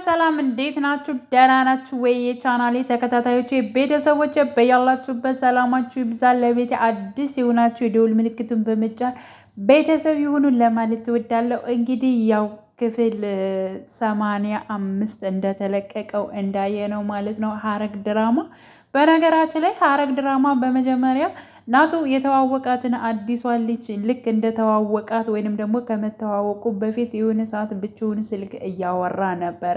ሰላም እንዴት ናችሁ? ደህና ናችሁ ወይ? የቻናሌ ተከታታዮቼ ቤተሰቦቼ በያላችሁበት ሰላማችሁ ይብዛል። ለቤቴ አዲስ የሆናችሁ የደውል ምልክቱን በመጫን ቤተሰብ ይሁኑን ለማለት እወዳለሁ። እንግዲህ ያው ክፍል 85 እንደተለቀቀው እንዳየነው ማለት ነው ሐረግ ድራማ። በነገራችን ላይ ሐረግ ድራማ በመጀመሪያ ናቱ የተዋወቃትን አዲሷን ልጅ ልክ እንደተዋወቃት ወይንም ደግሞ ከመተዋወቁ በፊት የሆነ ሰዓት ብቻውን ስልክ እያወራ ነበረ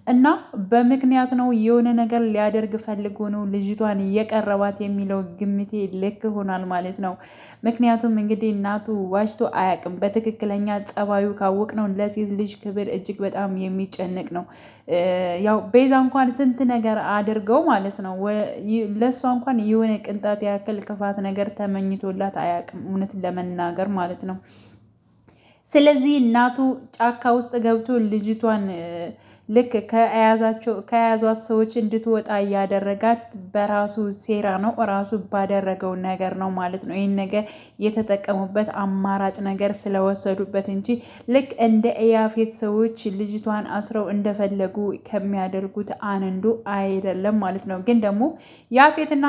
እና በምክንያት ነው የሆነ ነገር ሊያደርግ ፈልጎ ነው ልጅቷን እየቀረባት የሚለው ግምቴ ልክ ሆኗል ማለት ነው። ምክንያቱም እንግዲህ ናቱ ዋሽቶ አያውቅም። በትክክለኛ ጸባዩ ካወቅ ነው ለሴት ልጅ ክብር እጅግ በጣም የሚጨንቅ ነው። ያው ቤዛ እንኳን ስንት ነገር አድርገው ማለት ነው ለእሷ እንኳን የሆነ ቅንጣት ያክል ክፋት ነገር ተመኝቶላት አያውቅም፣ እውነት ለመናገር ማለት ነው። ስለዚህ እናቱ ጫካ ውስጥ ገብቶ ልጅቷን ልክ ከያዟት ሰዎች እንድትወጣ እያደረጋት በራሱ ሴራ ነው፣ ራሱ ባደረገው ነገር ነው ማለት ነው። ይህን ነገር የተጠቀሙበት አማራጭ ነገር ስለወሰዱበት እንጂ ልክ እንደ ያፌት ሰዎች ልጅቷን አስረው እንደፈለጉ ከሚያደርጉት አንዱ አይደለም ማለት ነው። ግን ደግሞ ያፌትና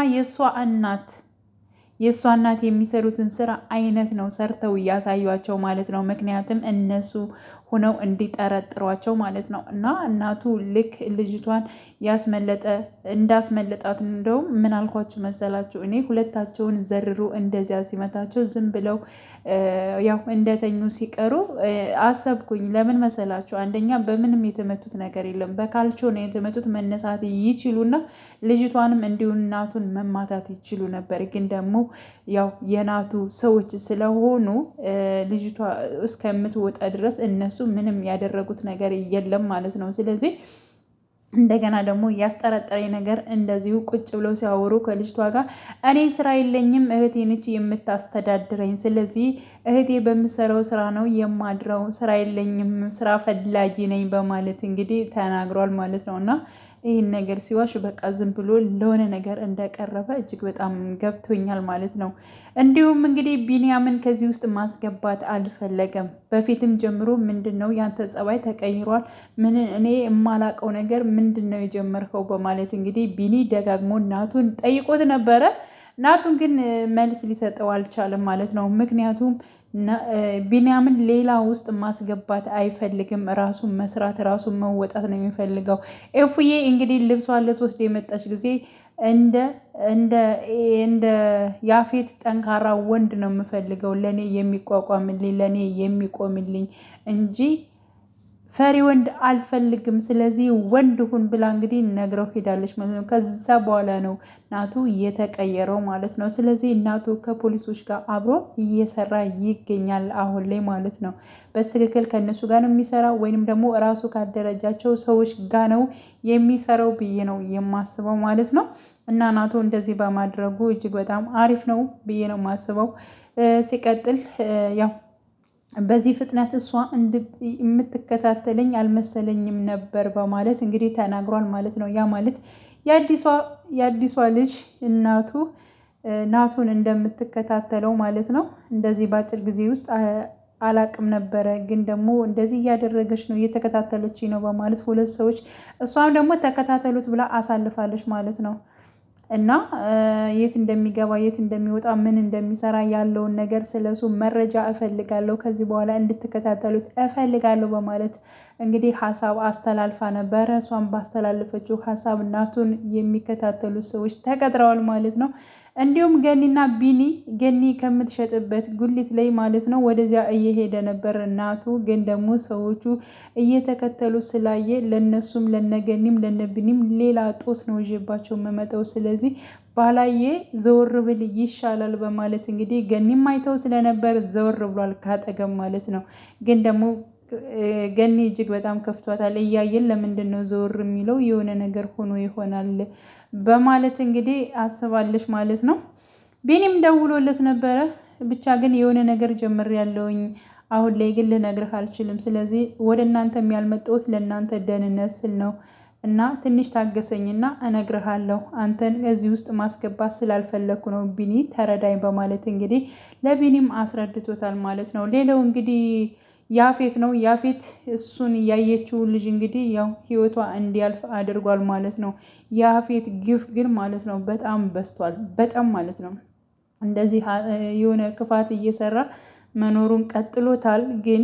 የእሷ እናት የሚሰሩትን ስራ አይነት ነው ሰርተው እያሳዩቸው ማለት ነው። ምክንያቱም እነሱ ሆነው እንዲጠረጥሯቸው ማለት ነው። እና እናቱ ልክ ልጅቷን እንዳስመለጣት እንደውም ምን አልኳችሁ መሰላችሁ? እኔ ሁለታቸውን ዘርሮ እንደዚያ ሲመታቸው ዝም ብለው ያው እንደተኙ ሲቀሩ አሰብኩኝ። ለምን መሰላችሁ? አንደኛ በምንም የተመቱት ነገር የለም፣ በካልቾ ነው የተመቱት። መነሳት ይችሉና ልጅቷንም እንዲሁ እናቱን መማታት ይችሉ ነበር። ግን ደግሞ ያው የናቱ ሰዎች ስለሆኑ ልጅቷ እስከምትወጣ ድረስ እነሱ ምንም ያደረጉት ነገር የለም ማለት ነው። ስለዚህ እንደገና ደግሞ ያስጠረጠረኝ ነገር እንደዚሁ ቁጭ ብለው ሲያወሩ ከልጅቷ ጋር እኔ ስራ የለኝም፣ እህቴ ነች የምታስተዳድረኝ፣ ስለዚህ እህቴ በምሰራው ስራ ነው የማድረው፣ ስራ የለኝም፣ ስራ ፈላጊ ነኝ በማለት እንግዲህ ተናግሯል ማለት ነው። እና ይህን ነገር ሲዋሽ በቃ ዝም ብሎ ለሆነ ነገር እንደቀረበ እጅግ በጣም ገብቶኛል ማለት ነው። እንዲሁም እንግዲህ ቢንያምን ከዚህ ውስጥ ማስገባት አልፈለገም። በፊትም ጀምሮ ምንድን ነው ያንተ ጸባይ ተቀይሯል፣ እኔ የማላቀው ነገር ምንድን ነው የጀመርከው በማለት እንግዲህ ቢኒ ደጋግሞ እናቱን ጠይቆት ነበረ። ናቱን ግን መልስ ሊሰጠው አልቻለም ማለት ነው። ምክንያቱም ቢንያምን ሌላ ውስጥ ማስገባት አይፈልግም። ራሱን መስራት ራሱን መወጣት ነው የሚፈልገው። ኤፉዬ እንግዲህ ልብሷን ልትወስድ የመጣች ጊዜ እንደ ያፌት ጠንካራ ወንድ ነው የምፈልገው፣ ለእኔ የሚቋቋምልኝ ለእኔ የሚቆምልኝ እንጂ ፈሪ ወንድ አልፈልግም፣ ስለዚህ ወንድ ሁን ብላ እንግዲህ ነግረው ሄዳለች ማለት ነው። ከዛ በኋላ ነው ናቱ እየተቀየረው ማለት ነው። ስለዚህ እናቱ ከፖሊሶች ጋር አብሮ እየሰራ ይገኛል አሁን ላይ ማለት ነው። በትክክል ከእነሱ ጋር ነው የሚሰራው ወይንም ደግሞ እራሱ ካደረጃቸው ሰዎች ጋር ነው የሚሰራው ብዬ ነው የማስበው ማለት ነው። እና ናቱ እንደዚህ በማድረጉ እጅግ በጣም አሪፍ ነው ብዬ ነው የማስበው። ሲቀጥል ያው በዚህ ፍጥነት እሷ የምትከታተለኝ አልመሰለኝም ነበር በማለት እንግዲህ ተናግሯል ማለት ነው። ያ ማለት የአዲሷ ልጅ እናቱ ናቱን እንደምትከታተለው ማለት ነው። እንደዚህ በአጭር ጊዜ ውስጥ አላቅም ነበረ፣ ግን ደግሞ እንደዚህ እያደረገች ነው እየተከታተለች ነው በማለት ሁለት ሰዎች እሷም ደግሞ ተከታተሉት ብላ አሳልፋለች ማለት ነው። እና የት እንደሚገባ የት እንደሚወጣ ምን እንደሚሰራ ያለውን ነገር ስለሱ መረጃ እፈልጋለሁ፣ ከዚህ በኋላ እንድትከታተሉት እፈልጋለሁ በማለት እንግዲህ ሀሳብ አስተላልፋ ነበረ። እሷን ባስተላለፈችው ሀሳብ እናቱን የሚከታተሉት ሰዎች ተቀጥረዋል ማለት ነው። እንዲሁም ገኒና ቢኒ ገኒ ከምትሸጥበት ጉሊት ላይ ማለት ነው ወደዚያ እየሄደ ነበር እናቱ። ግን ደግሞ ሰዎቹ እየተከተሉ ስላየ ለነሱም ለነገኒም ለነቢኒም ሌላ ጦስ ነው ይዤባቸው መመጠው፣ ስለዚህ ባላየ ዘወር ብል ይሻላል በማለት እንግዲህ ገኒም አይተው ስለነበር ዘወር ብሏል ካጠገም ማለት ነው። ግን ደግሞ ገኒ እጅግ በጣም ከፍቷታል። እያየን ለምንድን ነው ዘወር የሚለው የሆነ ነገር ሆኖ ይሆናል በማለት እንግዲህ አስባለች ማለት ነው። ቢኒም ደውሎለት ነበረ። ብቻ ግን የሆነ ነገር ጀምሬያለሁኝ አሁን ላይ ግን ልነግርህ አልችልም። ስለዚህ ወደ እናንተ ያልመጣሁት ለእናንተ ደህንነት ስል ነው እና ትንሽ ታገሰኝና እነግርሃለሁ። አንተን እዚህ ውስጥ ማስገባት ስላልፈለኩ ነው ቢኒ ተረዳኝ በማለት እንግዲህ ለቢኒም አስረድቶታል ማለት ነው። ሌላው እንግዲህ ያፌት ነው። ያፌት እሱን ያየችውን ልጅ እንግዲህ ያው ህይወቷ እንዲያልፍ አድርጓል ማለት ነው። ያፌት ግፍ ግን ማለት ነው በጣም በስቷል፣ በጣም ማለት ነው። እንደዚህ የሆነ ክፋት እየሰራ መኖሩን ቀጥሎታል ግን